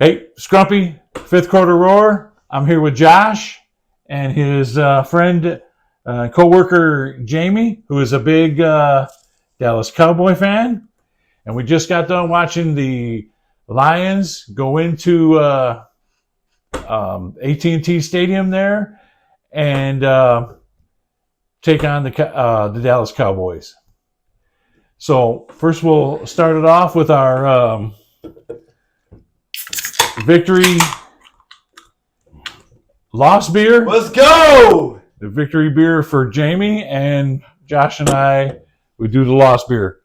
Hey, Scrumpy, fifth quarter roar. I'm here with Josh and his friend, co-worker Jamie, who is a big Dallas Cowboy fan. And we just got done watching the Lions go into AT&T Stadium there and take on the Dallas Cowboys. So first we'll start it off with our victory lost beer. Let's go! The victory beer for Jamie, and Josh and I, we do the lost beer.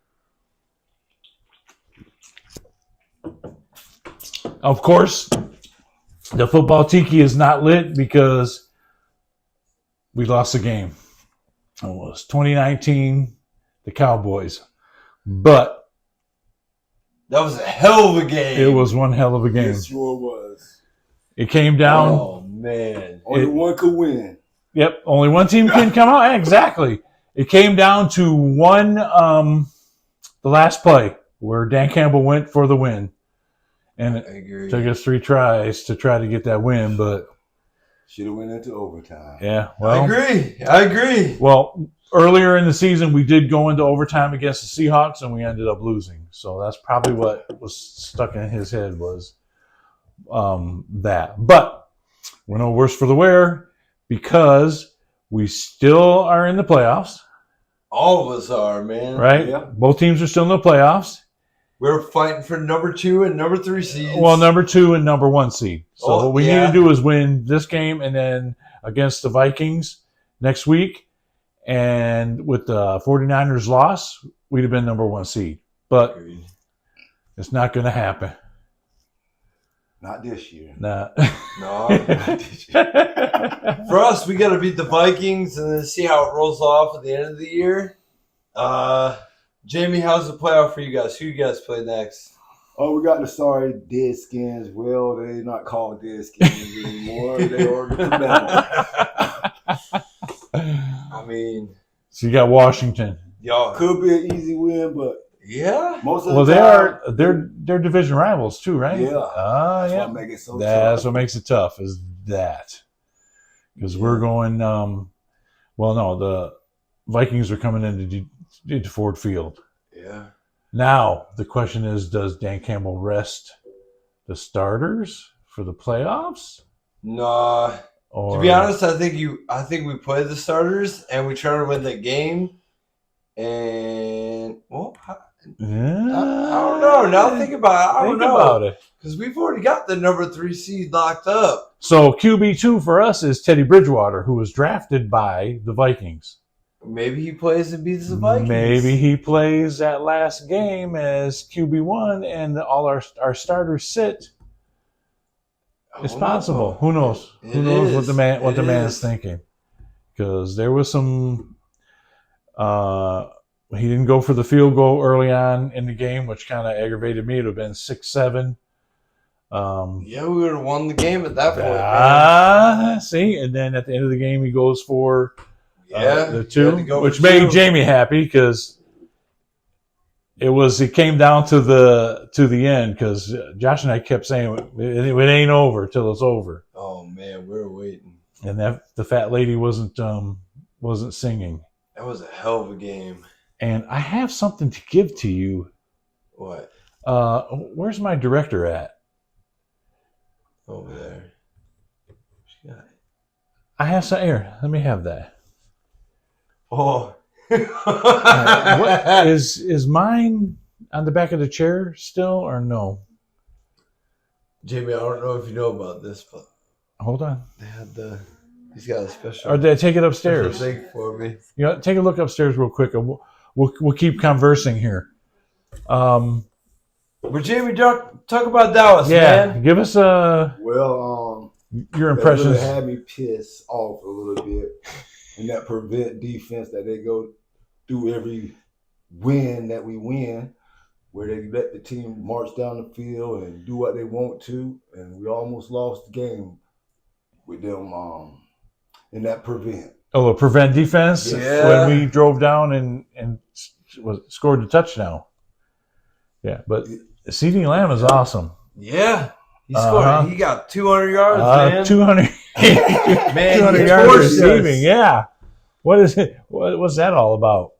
Of course, the football tiki is not lit because we lost the game. It was 2019, the Cowboys. But that was a hell of a game. It was one hell of a game. It sure was. It came down. Oh, man. Only one could win. Yep, only one team can come out. Exactly. It came down to one, the last play, where Dan Campbell went for the win. And it took us 3 tries to try to get that win, but should have went into overtime. Yeah, well, I agree. Well, earlier in the season, we did go into overtime against the Seahawks, and we ended up losing. So that's probably what was stuck in his head was that. But we're no worse for the wear because we still are in the playoffs. All of us are, man. Right? Yeah. Both teams are still in the playoffs. We're fighting for number 2 and number 3 seeds. Well, number 2 and number 1 seed. So what we need yeah. to do is win this game and then against the Vikings next week. And with the 49ers loss, we'd have been number 1 seed. But it's not going to happen. Not this year. Nah. No. Not this year. For us, we got to beat the Vikings and then see how it rolls off at the end of the year. Jamie, how's the playoff for you guys? Who you guys play next? Oh, we got the sorry Deadskins. Well, they're not called Deadskins anymore. They are the I mean, so you got Washington. y'all could be an easy win, but yeah. most of Well, the time, they're division rivals too, right? Yeah. That's that's yeah. what makes it so That's tough. what makes it tough is that. Because we're going the Vikings are coming into Ford Field. Yeah. Now, the question is, does Dan Campbell rest the starters for the playoffs? Nah. Or, To be honest, I think we played the starters and we tried to win that game. And well, I don't know. Now think about it. I don't know. about it. Because we've already got the number 3 seed locked up. So QB2 for us is Teddy Bridgewater, who was drafted by the Vikings. Maybe he plays and beats the Vikings. Maybe he plays that last game as QB1 and all our starters sit. It's possible. Who knows? Who knows what the man's thinking? Because there was some. He didn't go for the field goal early on in the game, which kind of aggravated me. It would have been 6-7. Yeah, we would have won the game at that point. See, and then at the end of the game, he goes for the 2, which made made Jamie happy because it came down to the end because Josh and I kept saying it ain't over till it's over. Oh man, we were waiting. And the fat lady wasn't singing. That was a hell of a game. And I have something to give to you. What? Where's my director at? Over there. She got it. I have some here. Let me have that. Oh. What is mine on the back of the chair still or no? Jamie, I don't know if you know about this, but Hold on. he's got a special. Or did I take it upstairs? Special thing for me. You know, take a look upstairs real quick, and we'll keep conversing here. Well, Jamie, talk about Dallas, Yeah, man. give us Well, your that impressions. really had me pissed off a little bit. And that prevent defense that they go through every win that we win, where they let the team march down the field and do what they want to, and we almost lost the game with them in that prevent. Oh, the prevent defense Yeah. when we drove down and scored the touchdown. Yeah, but CeeDee Lamb is awesome. Yeah. He scored. He got 200 yards, man. 200, Man, 200 he yards torched receiving. us. Yeah. What is it? What's that all about?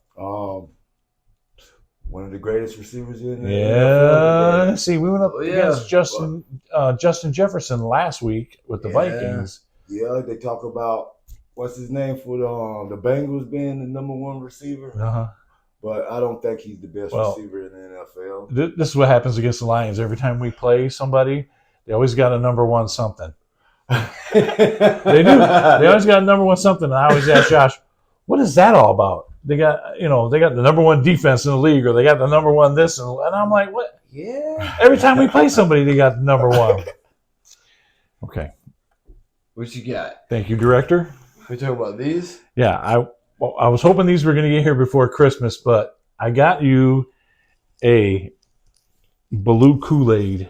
One of the greatest receivers in the Yeah. NFL today. See, we went up against Justin Jefferson last week with the Vikings. Yeah, they talk about what's his name for the Bengals being the number one receiver. Uh-huh. But I don't think he's the best receiver in the NFL. This is what happens against the Lions. Every time we play somebody, they always got a number one something. They do. They always got a number one something. And I always ask Josh, what is that all about? They got the number one defense in the league, or they got the number one this, and I'm like, what? Yeah. Every time we play somebody, they got the number one. Okay. What you got? Thank you, Director. We talking about these? Yeah, I was hoping these were going to get here before Christmas, but I got you a Blue Kool-aid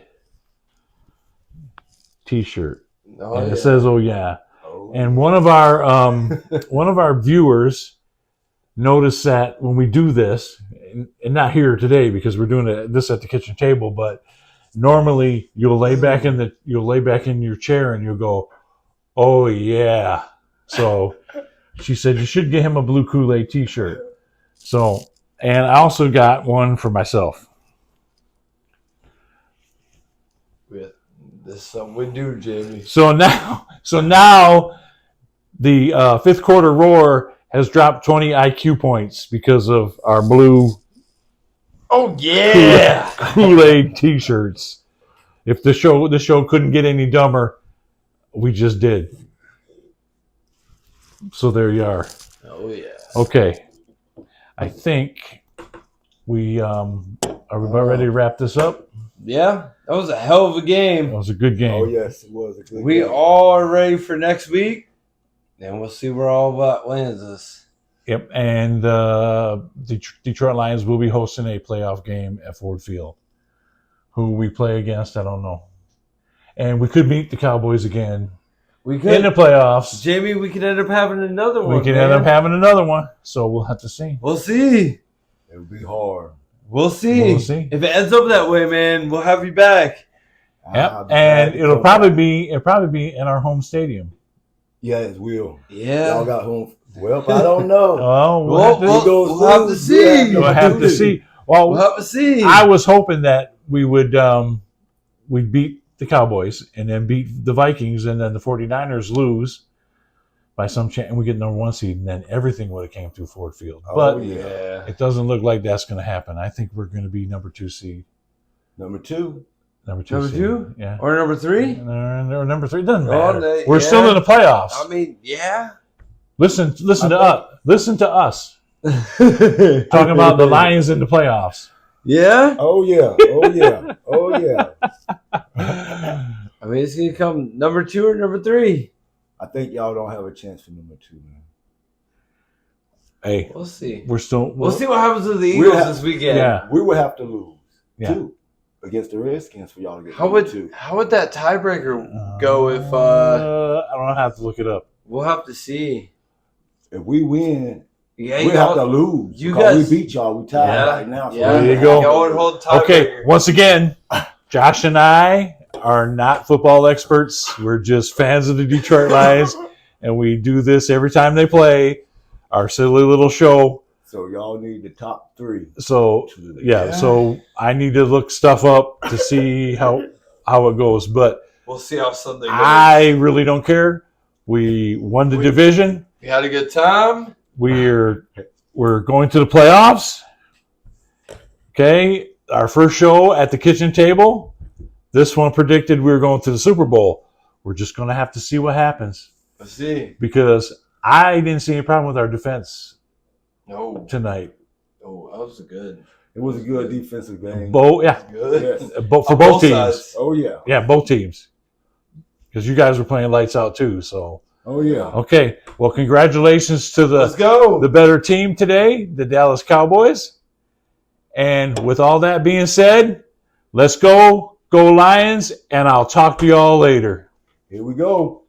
T-shirt, and it says, "Oh yeah." Oh. And one of our viewers noticed that when we do this, and not here today because we're doing this at the kitchen table, but normally you'll lay back in your chair and you'll go, "Oh yeah." So she said you should get him a Blue Kool-aid T-shirt. So, and I also got one for myself. This is something we do, Jamie. So now the fifth quarter roar has dropped 20 IQ points because of our blue Oh yeah. Kool-Aid T-shirts. If the show couldn't get any dumber, we just did. So there you are. Oh yeah. Okay, I think we are we about ready to wrap this up? Yeah, that was a hell of a game. It was a good game. Oh yes, it was a good We game. all are ready for next week, and we'll see where all that lands us. Yep, and Detroit Lions will be hosting a playoff game at Ford Field. Who we play against, I don't know. And we could meet the Cowboys again We in could, the playoffs. Jamie. We could end up having another one. We could man. end up having another one, so we'll have to see. We'll see. It would be hard. We'll see. We'll see. If it ends up that way, man, we'll have you back. Yep, and it'll probably be in our home stadium. Yeah, it will. Yeah. Y'all got home. Well, I don't know. Oh, We'll have to see. we'll have to see. Well, We'll have to see. I was hoping that we would we'd beat the Cowboys and then beat the Vikings and then the 49ers lose by some chance and we get number one seed and then everything would have came through Ford Field. But yeah. it doesn't look like that's going to happen. I think we're going to be number 2 seed. Number two. Number two Number seed. two? Yeah. Or number three? Or number 3. Doesn't Oh, matter. We're still yeah. in the playoffs. I mean, yeah. Listen to us. Listen to us. Talking about the Lions in the playoffs. Yeah? Oh yeah. Oh yeah. Oh yeah. I mean, it's going to come number 2 or number 3. I think y'all don't have a chance for number 2, man. Hey, We'll see. we're still. We'll see what happens with the We'll Eagles have- this weekend. Yeah. We would have to lose Yeah. 2 against the Redskins for y'all to get How number would 2. that tiebreaker go if I don't know. I have to look it up. we'll have to see. If we win, Yeah, we have to lose. you because guys- we beat y'all. We tied Yeah, right now. So yeah. There you go. Y'all would hold tiebreaker. Okay, once again, Josh and I are not football experts. We're just fans of the Detroit Lions, and we do this every time they play our silly little show. So y'all need the top 3. So yeah, so I need to look stuff up to see how it goes. But We'll see how Sunday goes. I really don't care. We won the division. We had a good time. We're going to the playoffs. Okay, our first show at the kitchen table. This one predicted we were going to the Super Bowl. We're just going to have to see what happens Let's see. because I didn't see any problem with our defense No. tonight. Oh, that was good. It was a good defensive game. Good. Yes. For On both both teams. sides. Oh yeah. Yeah, both teams. Because you guys were playing lights out too. So Oh yeah. okay, well, congratulations to Let's go. the better team today, the Dallas Cowboys. And with all that being said, let's go Lions, and I'll talk to y'all later. Here we go.